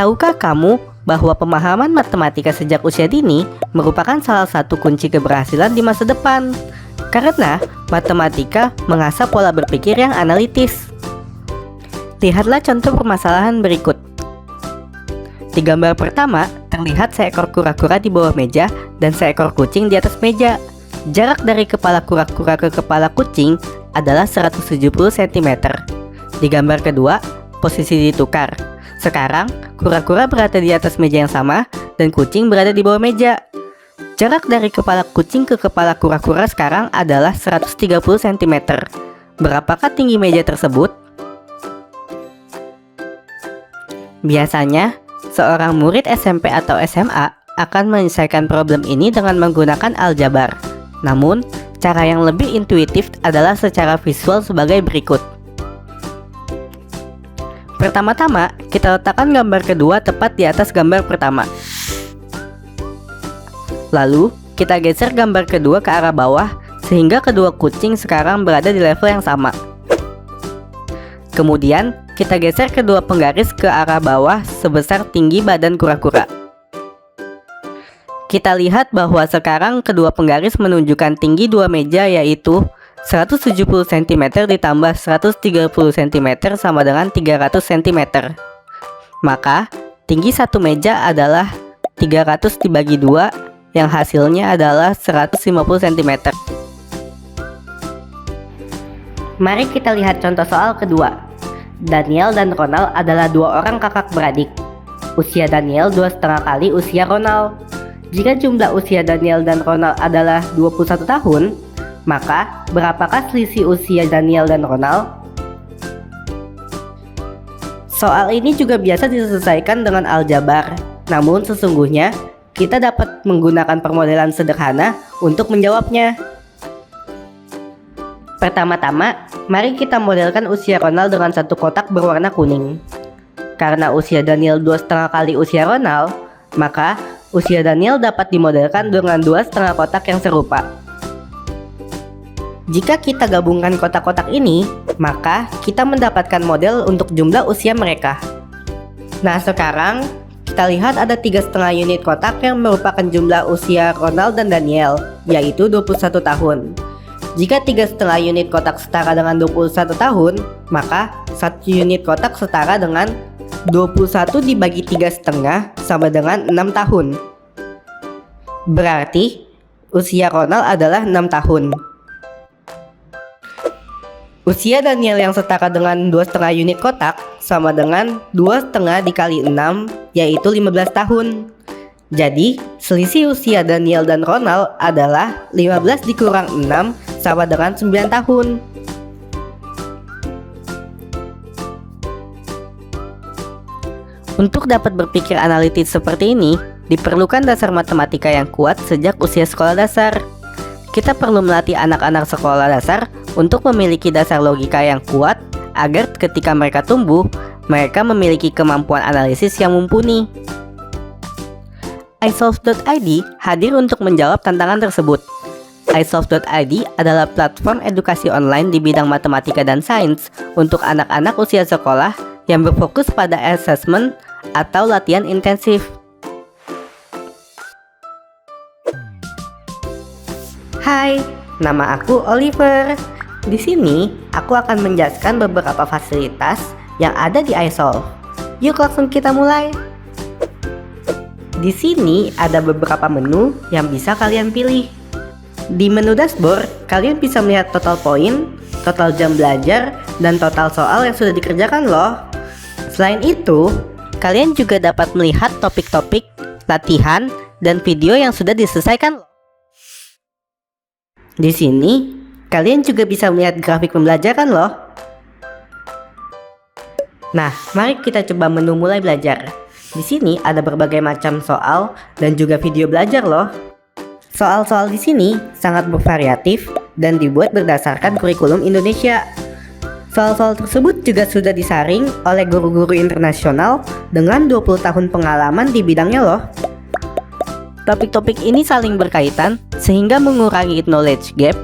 Tahukah kamu bahwa pemahaman matematika sejak usia dini merupakan salah satu kunci keberhasilan di masa depan? Karena matematika mengasah pola berpikir yang analitis. Lihatlah contoh permasalahan berikut. Di gambar pertama, terlihat seekor kura-kura di bawah meja dan seekor kucing di atas meja. Jarak dari kepala kura-kura ke kepala kucing adalah 170 cm. Di gambar kedua, posisi ditukar. Sekarang, kura-kura berada di atas meja yang sama dan kucing berada di bawah meja. Jarak dari kepala kucing ke kepala kura-kura sekarang adalah 130 cm. Berapakah tinggi meja tersebut? Biasanya, seorang murid SMP atau SMA akan menyelesaikan problem ini dengan menggunakan aljabar. Namun, cara yang lebih intuitif adalah secara visual sebagai berikut. Pertama-tama, kita letakkan gambar kedua tepat di atas gambar pertama. Lalu, kita geser gambar kedua ke arah bawah sehingga kedua kucing sekarang berada di level yang sama. Kemudian, kita geser kedua penggaris ke arah bawah sebesar tinggi badan kura-kura. Kita lihat bahwa sekarang kedua penggaris menunjukkan tinggi dua meja, yaitu 170 cm ditambah 130 cm sama dengan 300 cm. Maka, tinggi satu meja adalah 300 dibagi 2, yang hasilnya adalah 150 cm. Mari kita lihat contoh soal kedua. Daniel dan Ronald adalah dua orang kakak beradik. Usia Daniel 2,5 kali usia Ronald. Jika jumlah usia Daniel dan Ronald adalah 21 tahun, maka berapakah selisih usia Daniel dan Ronald? Soal ini juga biasa diselesaikan dengan aljabar. Namun sesungguhnya, kita dapat menggunakan permodelan sederhana untuk menjawabnya. Pertama-tama, mari kita modelkan usia Ronald dengan satu kotak berwarna kuning. Karena usia Daniel 2,5 kali usia Ronald, maka usia Daniel dapat dimodelkan dengan 2,5 kotak yang serupa. Jika kita gabungkan kotak-kotak ini, maka kita mendapatkan model untuk jumlah usia mereka. Nah, sekarang kita lihat ada 3,5 unit kotak yang merupakan jumlah usia Ronald dan Daniel, yaitu 21 tahun. Jika 3,5 unit kotak setara dengan 21 tahun, maka 1 unit kotak setara dengan 21 dibagi 3,5 sama dengan 6 tahun. Berarti, usia Ronald adalah 6 tahun. Usia Daniel yang setara dengan 2,5 unit kotak sama dengan 2,5 dikali 6, yaitu 15 tahun. Jadi, selisih usia Daniel dan Ronald adalah 15 dikurang 6 sama dengan 9 tahun. Untuk dapat berpikir analitis seperti ini, diperlukan dasar matematika yang kuat sejak usia sekolah dasar. Kita perlu melatih anak-anak sekolah dasar untuk memiliki dasar logika yang kuat agar ketika mereka tumbuh, mereka memiliki kemampuan analisis yang mumpuni. isolve.id hadir untuk menjawab tantangan tersebut. isolve.id adalah platform edukasi online di bidang matematika dan sains untuk anak-anak usia sekolah yang berfokus pada assessment atau latihan intensif. Hai, nama aku Oliver. Di sini, aku akan menjelaskan beberapa fasilitas yang ada di iSolve. Yuk langsung kita mulai. Di sini ada beberapa menu yang bisa kalian pilih. Di menu dashboard, kalian bisa melihat total poin, total jam belajar, dan total soal yang sudah dikerjakan loh. Selain itu, kalian juga dapat melihat topik-topik, latihan, dan video yang sudah diselesaikan loh. Di sini, kalian juga bisa melihat grafik pembelajaran loh. Nah, mari kita coba menu mulai belajar. Di sini ada berbagai macam soal dan juga video belajar loh. Soal-soal di sini sangat bervariatif dan dibuat berdasarkan kurikulum Indonesia. Soal-soal tersebut juga sudah disaring oleh guru-guru internasional dengan 20 tahun pengalaman di bidangnya loh. Topik-topik ini saling berkaitan sehingga mengurangi knowledge gap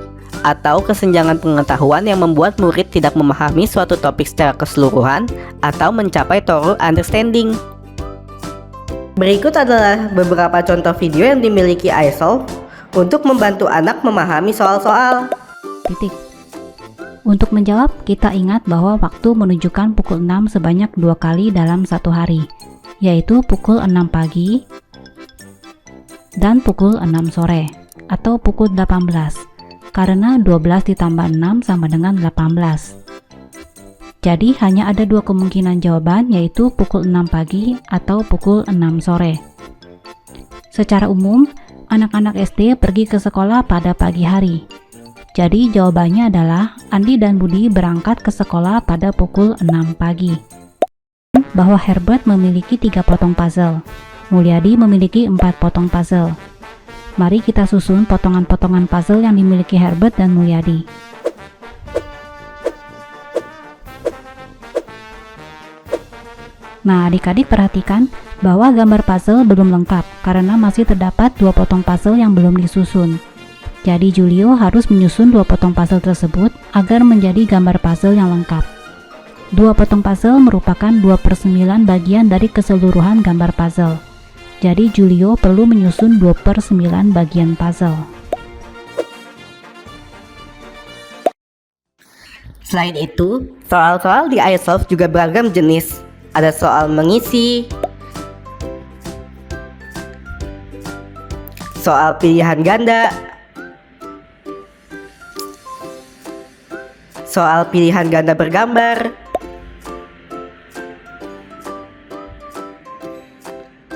atau kesenjangan pengetahuan yang membuat murid tidak memahami suatu topik secara keseluruhan atau mencapai thorough understanding. Berikut adalah beberapa contoh video yang dimiliki iSolve untuk membantu anak memahami soal-soal. Titik. Untuk menjawab, kita ingat bahwa waktu menunjukkan pukul 6 sebanyak 2 kali dalam satu hari, yaitu pukul 6 pagi dan pukul 6 sore, atau pukul 18, karena 12 ditambah 6 sama dengan 18. Jadi hanya ada dua kemungkinan jawaban, yaitu pukul 6 pagi atau pukul 6 sore. Secara umum, anak-anak SD pergi ke sekolah pada pagi hari. Jadi jawabannya adalah Andi dan Budi berangkat ke sekolah pada pukul 6 pagi. Bahwa Herbert memiliki 3 potong puzzle, Mulyadi memiliki 4 potong puzzle. Mari kita susun potongan-potongan puzzle yang dimiliki Herbert dan Mulyadi. Nah, adik-adik perhatikan bahwa gambar puzzle belum lengkap karena masih terdapat 2 potong puzzle yang belum disusun. Jadi Julio harus menyusun 2 potong puzzle tersebut agar menjadi gambar puzzle yang lengkap. 2 potong puzzle merupakan 2/9 bagian dari keseluruhan gambar puzzle. Jadi Julio perlu menyusun 2/9 bagian puzzle. Selain itu, soal-soal di iSolve juga beragam jenis. Ada soal mengisi, soal pilihan ganda, soal pilihan ganda bergambar,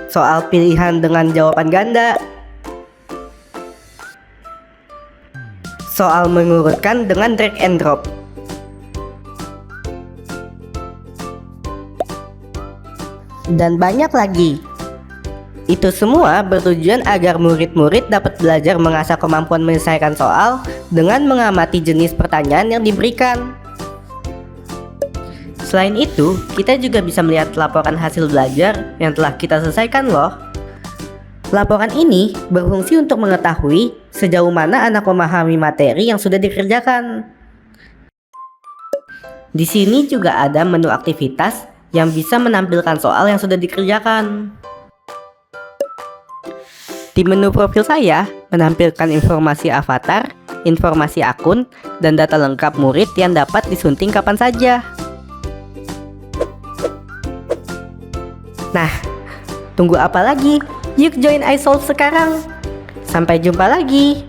soal pilihan dengan jawaban ganda, soal mengurutkan dengan drag and drop. Dan banyak lagi. Itu semua bertujuan agar murid-murid dapat belajar mengasah kemampuan menyelesaikan soal dengan mengamati jenis pertanyaan yang diberikan. Selain itu, kita juga bisa melihat laporan hasil belajar yang telah kita selesaikan loh. Laporan ini berfungsi untuk mengetahui sejauh mana anak memahami materi yang sudah dikerjakan. Di sini juga ada menu aktivitas yang bisa menampilkan soal yang sudah dikerjakan. Di menu profil saya menampilkan informasi avatar, informasi akun, dan data lengkap murid yang dapat disunting kapan saja. Nah, tunggu apa lagi? Yuk join iSolve sekarang. Sampai jumpa lagi.